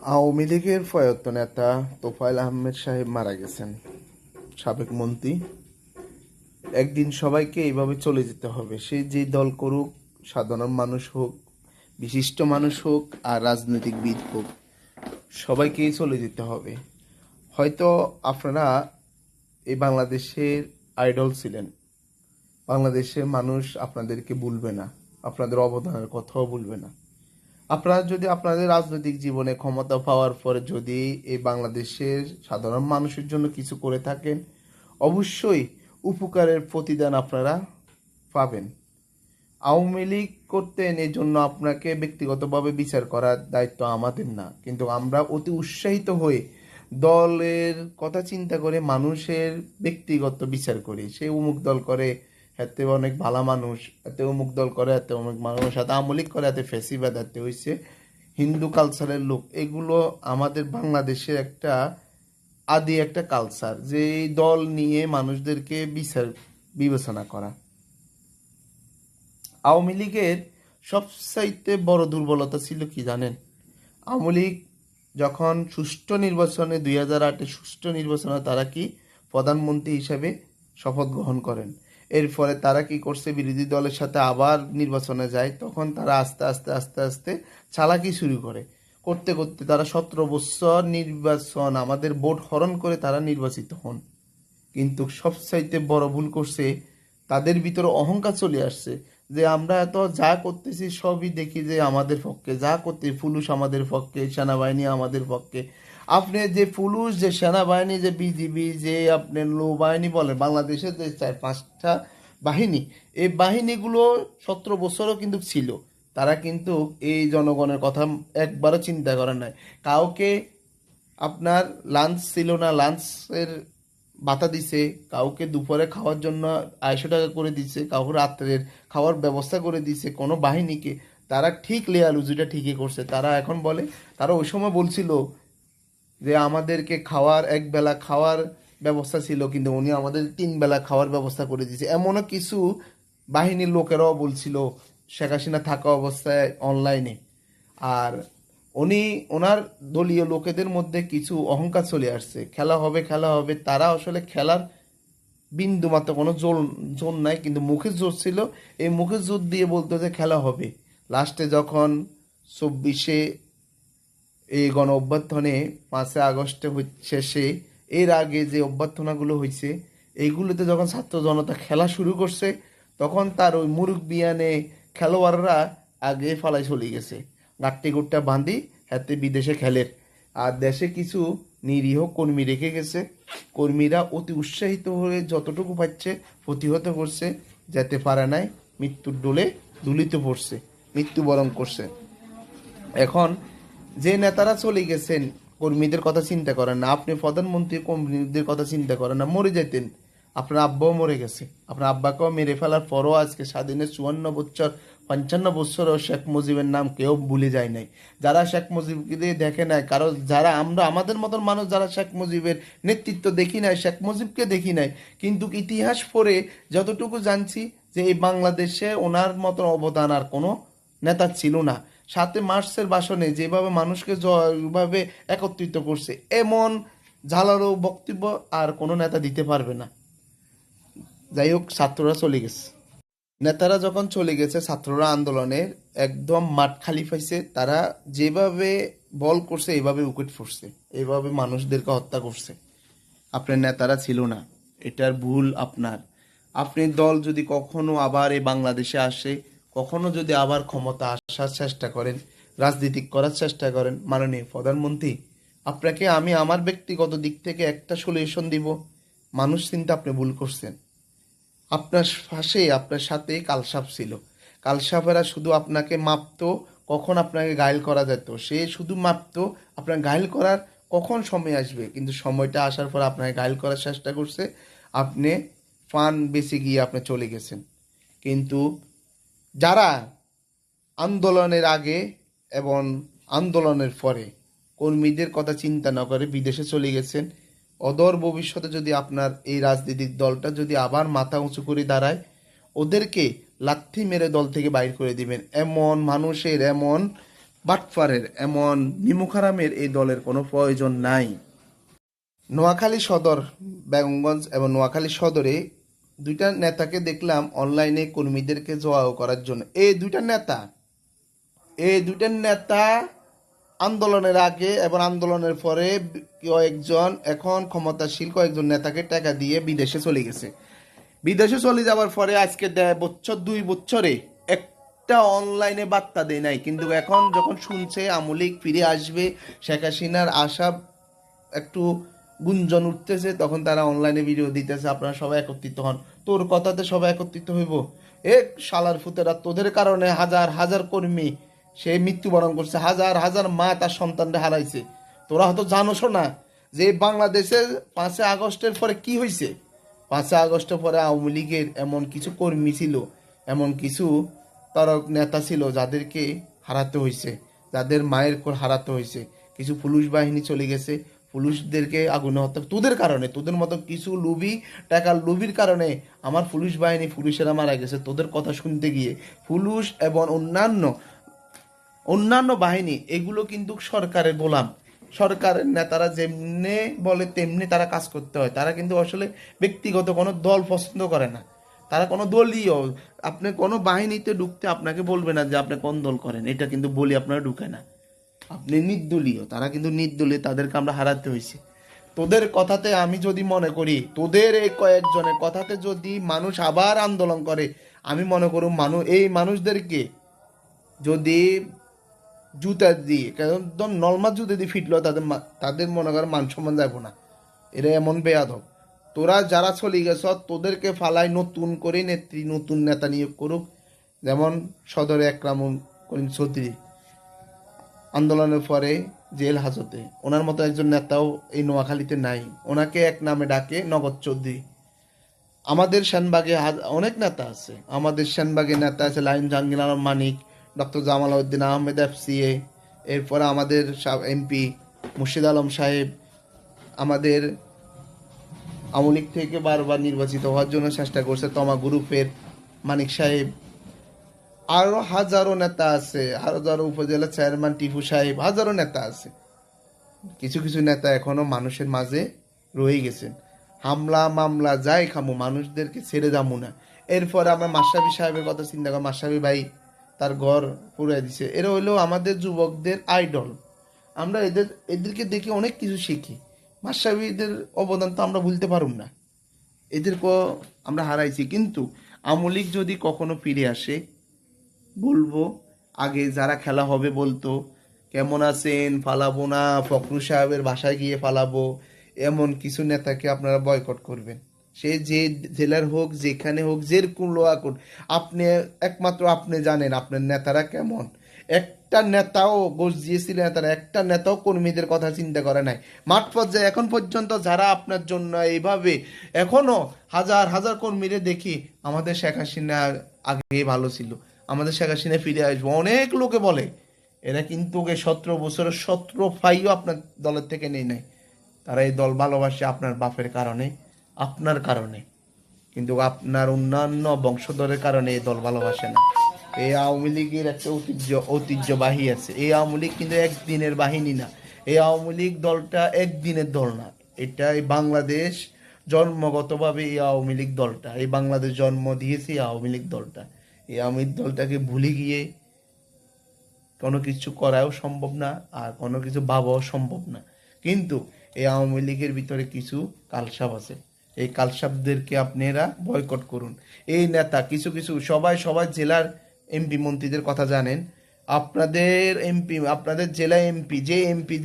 আওয়ামী লীগের প্রয়াত নেতা তোফায়েল আহমেদ সাহেব মারা গেছেন, সাবেক মন্ত্রী। একদিন সবাইকে এইভাবে চলে যেতে হবে। সে যে দল করুক, সাধারণ মানুষ হোক, বিশিষ্ট মানুষ হোক, আর রাজনৈতিকবিদ হোক, সবাইকেই চলে যেতে হবে। হয়তো আপনারা এই বাংলাদেশের আইডল ছিলেন, বাংলাদেশের মানুষ আপনাদেরকে ভুলবে না, আপনাদের অবদানের কথাও ভুলবে না। আপনারা যদি আপনাদের রাজনৈতিক জীবনে ক্ষমতা পাওয়ার পরে যদি এই বাংলাদেশের সাধারণ মানুষের জন্য কিছু করে থাকেন, অবশ্যই উপকারের প্রতিদান আপনারা পাবেন। আওয়ামী লীগ করতেন, এই জন্য আপনাকে ব্যক্তিগতভাবে বিচার করার দায়িত্ব আমাদের না, কিন্তু আমরা অতি উৎসাহিত হয়ে দলের কথা চিন্তা করে মানুষের ব্যক্তিগত বিচার করি। সে অমুক দল করে, এতে অনেক ভালো মানুষ, এতে অমুক দল করে, এতে অমুক মানুষ, এতে আওয়ামী লীগ করে, এতে ফেসিবাদ, এতে হয়েছে হিন্দু কালচারের লোক। এগুলো আমাদের বাংলাদেশের একটা আদি একটা কালচার, যে এই দল নিয়ে মানুষদেরকে বিচার বিবেচনা করা। আওয়ামী লীগের সবচাইতে বড় দুর্বলতা ছিল কি জানেন? আওয়ামী লীগ যখন সুষ্ঠু নির্বাচনে 2008-এ সুষ্ঠু নির্বাচনে তারা কি প্রধানমন্ত্রী হিসেবে শপথ গ্রহণ করেন। এর ফলে তারা কি করছে, বিরোধী দলের সাথে আবার নির্বাচনে যায়। তখন তারা আস্তে আস্তে আস্তে আস্তে চালাকি শুরু করে, করতে করতে তারা 17 বছর নির্বাচন, আমাদের ভোট হরণ করে তারা নির্বাচিত হন। কিন্তু সবচাইতে বড় ভুল করছে, তাদের ভিতরে অহংকার চলে আসছে, যে আমরা এত যা করতেছি সবই দেখি যে আমাদের পক্ষে, যা করতে পুলিশ আমাদের পক্ষে, সেনাবাহিনী আমাদের পক্ষে। আপনি যে পুলিশ, যে সেনাবাহিনী, যে বিজিবি, যে আপনি নৌবাহিনী বলেন, বাংলাদেশের যে 4-5টা বাহিনী, এই বাহিনীগুলো 17 বছরও কিন্তু ছিল। তারা কিন্তু এই জনগণের কথা একবারও চিন্তা করে নাই। কাউকে আপনার লাঞ্চ ছিল না, লাঞ্চের ভাতা দিছে, কাউকে দুপুরে খাওয়ার জন্য 250 টাকা করে দিছে, কাউকে রাত্রের খাওয়ার ব্যবস্থা করে দিছে। কোনো বাহিনীকে তারা ঠিক লেয়ার উজুটা ঠিকই করছে। তারা এখন বলে, তারা ওই সময় বলছিল যে আমাদেরকে খাওয়ার, এক বেলা খাওয়ার ব্যবস্থা ছিল, কিন্তু উনি আমাদের 3 বেলা খাওয়ার ব্যবস্থা করে দিয়েছে। এমনও কিছু বাহিনীর লোকেরাও বলছিল শেখ হাসিনা থাকা অবস্থায় অনলাইনে। আর উনি, ওনার দলীয় লোকেদের মধ্যে কিছু অহংকার চলে আসছে, খেলা হবে খেলা হবে। তারা আসলে খেলার বিন্দু মাত্র কোনো জোর জোর নাই, কিন্তু মুখের জোর ছিল। এই মুখের জোর দিয়ে বলতো যে খেলা হবে। লাস্টে যখন 24-এ এই গণ অভ্যর্থনে 5 আগস্টে শেষে, এর আগে যে অভ্যর্থনাগুলো হয়েছে, এইগুলোতে যখন ছাত্র জনতা খেলা শুরু করছে, তখন তার ওই মুরব্বিয়ানে খেলোয়াড়রা আগে ফালাই চলে গেছে, গাট্টি গুট্টা বাঁধি হাতে বিদেশে খেলের। আর দেশে কিছু নিরীহ কর্মী রেখে গেছে। কর্মীরা অতি উৎসাহিত হয়ে যতটুকু পাচ্ছে প্রতিহত করছে, যেতে পারে নাই, মৃত্যুর ডোলে দুলিতে পড়ছে, মৃত্যুবরণ করছে। এখন যে নেতারা চলে গেছেন, কর্মীদের কথা চিন্তা করেন না। আপনি প্রধানমন্ত্রী, কর্মীদের কথা চিন্তা করেন না। মরে যেতেন, আপনার আব্বাও মরে গেছে, আপনার আব্বাকেও মেরে ফেলার পরও আজকে স্বাধীনের 54 বছর, 55 বছরও শেখ মুজিবের নাম কেউ ভুলে যায় নাই। যারা শেখ মুজিবকে দিয়ে দেখে নাই, কারো যারা আমরা, আমাদের মতন মানুষ যারা শেখ মুজিবের নেতৃত্ব দেখি নাই, শেখ মুজিবকে দেখি নাই, কিন্তু ইতিহাস পড়ে যতটুকু জানছি যে এই বাংলাদেশে ওনার মতন অবদান আর কোনো নেতা ছিল না। 7 মার্চের ভাষণে যেভাবে মানুষকে যেভাবে একত্রিত করছে, এমন ঝালালো বক্তব্য আর কোনো নেতা দিতে পারবে না। যাই হোক, ছাত্ররা চলে গেছে। নেতারা যখন চলে গেছে, ছাত্ররা আন্দোলনের একদম মাঠ খালি পাইছে। তারা যেভাবে বল করছে, এইভাবে উইকেট পড়ছে, এইভাবে মানুষদেরকে হত্যা করছে। আপনার নেতারা ছিল না, এটার ভুল আপনার। আপনি দল যদি কখনো আবার এই বাংলাদেশে আসে, কখনো যদি আবার ক্ষমতা আসার চেষ্টা করেন, রাজনীতি করার চেষ্টা করেন, মাননীয় প্রধানমন্ত্রী, আপনাকে আমি আমার ব্যক্তিগত দিক থেকে একটা সলিউশন দিব। মানুষ চিন্তা আপনি ভুল করছেন। আপনার পাশে, আপনার সাথে কালসাপ ছিল। কালসাপেরা শুধু আপনাকে মাপতো কখন আপনাকে ঘায়েল করা যেত, সে শুধু মাপতো আপনার ঘায়েল করার কখন সময় আসবে। কিন্তু সময়টা আসার পর আপনাকে ঘায়েল করার চেষ্টা করছে, আপনি ফান বেঁচে গিয়ে আপনি চলে গেছেন। কিন্তু যারা আন্দোলনের আগে এবং আন্দোলনের পরে কর্মীদের কথা চিন্তা না করে বিদেশে চলে গেছেন, অদূর ভবিষ্যতে যদি আপনার এই রাজনৈতিক দলটা যদি আবার মাথা উঁচু করে দাঁড়ায়, ওদেরকে লাথি মেরে দল থেকে বাইর করে দিবেন। এমন মানুষের, এমন বাটপারের এমন নিমুখারামের এই দলের কোনো প্রয়োজন নাই। নোয়াখালী সদর, বেগমগঞ্জ এবং নোয়াখালী সদরে দুইটা নেতাকে দেখলাম অনলাইনে কর্মীদেরকে জড়ো করার জন্য। এই দুইটা নেতা আন্দোলনের আগে এবং আন্দোলনের পরে কয়েকজন এখন ক্ষমতাশীল কয়েকজন নেতাকে টাকা দিয়ে বিদেশে চলে গেছে। বিদেশে চলে যাওয়ার পরে আজকে 1.5 বছর 2 বছরে একটা অনলাইনে বার্তা দেয় নাই, কিন্তু এখন যখন শুনছে আমলিক ফিরে আসবে, শেখ হাসিনার আশা একটু গুঞ্জন উঠতেছে, তখন তারা অনলাইনে ভিডিও দিতেছে, আপনারা সবাই একত্রিত হন। তোর কথাতে সবাই একত্রিত হইব? এ শালার ফুতেরা, তোদের কারণে হাজার হাজার কর্মী সে মৃত্যুবরণ করছে, হাজার হাজার মা তার সন্তানকে হারাইছে। তোরা হয়তো জানোস না যে বাংলাদেশের 5ই আগস্টের পরে কি হয়েছে। 5ই আগস্টের পরে আওয়ামী লীগের এমন কিছু কর্মী ছিল, এমন কিছু তারক নেতা ছিল যাদেরকে হারাতে হয়েছে, যাদের মায়ের হারাতে হয়েছে। কিছু পুলিশ বাহিনী চলে গেছে, পুলিশদেরকে আগুনে হত্যা তোদের কারণে, তোদের মতো কিছু লুবি, টাকার লুবির কারণে আমার পুলিশ বাহিনী, পুলিশেরা মারা গেছে তোদের কথা শুনতে গিয়ে। পুলিশ এবং অন্যান্য অন্যান্য বাহিনী এগুলো কিন্তু সরকারের গোলাম। সরকারের নেতারা যেমনি বলে তেমনি তারা কাজ করতে হয়। তারা কিন্তু আসলে ব্যক্তিগত কোনো দল পছন্দ করে না। তারা কোনো দলীয়, আপনি কোনো বাহিনীতে ঢুকতে আপনাকে বলবে না যে আপনি কোন দল করেন, এটা কিন্তু বলি আপনারা ঢুকে না। আপনি নির্দলীয়, তারা কিন্তু নির্দলীয়, তাদেরকে আমরা হারাতে হয়েছে। তোদের কথাতে আমি যদি মনে করি, তোদের এই কয়েকজনের কথাতে যদি মানুষ আবার আন্দোলন করে, আমি মনে করব এই মানুষদেরকে যদি জুতা দিয়ে, কারণ নর্মাল জুতা দিয়ে ফিটলো তাদের মনে করে মান সম্মান যাবো না। এরা এমন বেয়াদব। তোরা যারা চলে গেছ তোদেরকে ফালাই নতুন করে নেত্রী, নতুন নেতা নিয়োগ করুক। যেমন সদরে একরামুল করিম চৌধুরী আন্দোলনের পরে জেল হাজতে, ওনার মতো একজন নেতাও এই নোয়াখালীতে নাই। ওনাকে এক নামে ডাকে নগদ চৌধুরী। আমাদের সেনবাগে অনেক নেতা আছে। আমাদের সেনবাগে নেতা আছে লাইন জাহাঙ্গীর আলম মানিক, ডক্টর জামাল উদ্দিন আহমেদ FCA, এরপরে আমাদের MP মুর্শিদ আলম সাহেব, আমাদের আওয়ামী লীগ থেকে বারবার নির্বাচিত হওয়ার জন্য চেষ্টা করছে তমা গ্রুপের মানিক সাহেব। আরো হাজারো নেতা আছে, হাজারো উপজেলা চেয়ারম্যান টিপু সাহেব, হাজারো নেতা আছে। কিছু কিছু নেতা এখনো মানুষের মাঝে রয়ে গেছেন। হামলা মামলা যাই খামু, মানুষদেরকে ছেড়ে যাবো না। এরপরে আমরা মাশরাফি সাহেবের কথা চিন্তা করি, মাশরাফি ভাই তার ঘর পুড়াই দিছে। এরা হইলেও আমাদের যুবকদের আইডল। আমরা এদেরকে দেখে অনেক কিছু শিখি। মাশরাফিদের অবদান তো আমরা ভুলতে পারুম না, এদেরকে আমরা হারাইছি। কিন্তু আওয়ামী লীগ যদি কখনো ফিরে আসে, বলবো আগে যারা খেলা হবে বলতো কেমন আছেন, ফালাবো না, ফখরুল সাহেবের বাসায় গিয়ে ফালাবো, এমন কিছু নেতাকে আপনারা বয়কট করবেন। সে যে জেলার হোক, যেখানে হোক, যেরকম লোয়া কোট, আপনি একমাত্র আপনি জানেন আপনার নেতারা কেমন। একটা নেতাও গোস দিয়েছিলেন, নেতারা একটা নেতাও কর্মীদের কথা চিন্তা করে নাই। মাঠ পর্যায়ে এখন পর্যন্ত যারা আপনার জন্য এইভাবে এখনো হাজার হাজার কর্মীরে দেখি, আমাদের শেখ হাসিনা আগে ভালো ছিল, আমাদের শেখ হাসিনা ফিরে আসবো, অনেক লোকে বলে। এরা কিন্তু 17 বছরের 17 ফাইও আপনার দলের থেকে নেই নাই। তারা এই দল ভালোবাসে আপনার বাপের কারণে, আপনার কারণে, কিন্তু আপনার অন্যান্য বংশধরের কারণে এই দল ভালোবাসে না। এই আওয়ামী লীগের একটা ঐতিহ্যবাহী আছে। এই আওয়ামী লীগ কিন্তু একদিনের বাহিনী না। এই আওয়ামী লীগ দলটা একদিনের দল না। এটা এই বাংলাদেশ জন্মগতভাবে এই আওয়ামী লীগ দলটা, এই বাংলাদেশ জন্ম দিয়েছে এই আওয়ামী লীগ দলটা। এই আওয়ামী লীগ দলটাকে ভুলে গিয়ে কোনো কিছু করাও সম্ভব না, আর কোনো কিছু ভাবাও সম্ভব না। কিন্তু এই আওয়ামী লীগের ভিতরে কিছু কালসাপ আছে, এই কালসাপদেরকে আপনারা বয়কট করুন। এই নেতা কিছু কিছু সবাই জেলার MP মন্ত্রীদের কথা জানেন। আপনাদের MP, আপনাদের জেলা MP,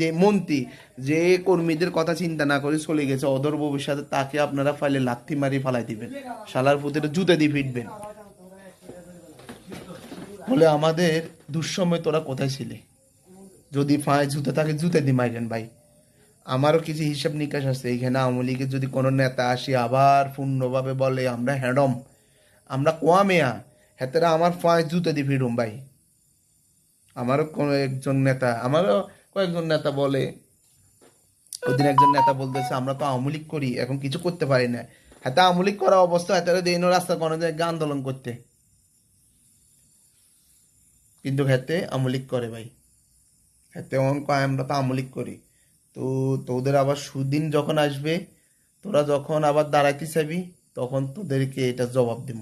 যে মন্ত্রী, যে কর্মীদের কথা চিন্তা না করে চলে গেছে অদূর ভবিষ্যতে, তাকে আপনারা ফাইলে লাথি মারি ফালাই দিবেন, শালার পুতের জুতে দিয়ে ফিটবেন। বলে আমাদের দুঃসময় তোরা কোথায় ছিলে? যদি পায়ে জুতে থাকে জুতে দি মাইরেন ভাই। আমারও কিছু হিসাব নিকাশ আছে এইখানে। আওয়ামী লীগের যদি কোনো নেতা আসি আবার পূর্ণভাবে বলে আমরা হ্যাডম, আমরা কোয়ামেয়া, হেতেরা আমার পায়ে জুতে দি ফিরুম ভাই। আমারও কয়েকজন নেতা বলে, ওদিন একজন নেতা বলতেছে আমরা তো আওয়ামী লীগ করি, এখন কিছু করতে পারি না। হাতে আওয়ামী লীগ করা অবস্থা, হেতারা দিন রাস্তা কোনো জায়গায় আন্দোলন করতে, কিন্তু হাতে আওয়ামী লীগ করে ভাই। হ্যাঁ তেমন কয় আমরা তো আমলিক করি। তো তোদের আবার সুদিন যখন আসবে, তোরা যখন আবার দাঁড়াইতে চাবি, তখন তোদেরকে এটা জবাব দিব।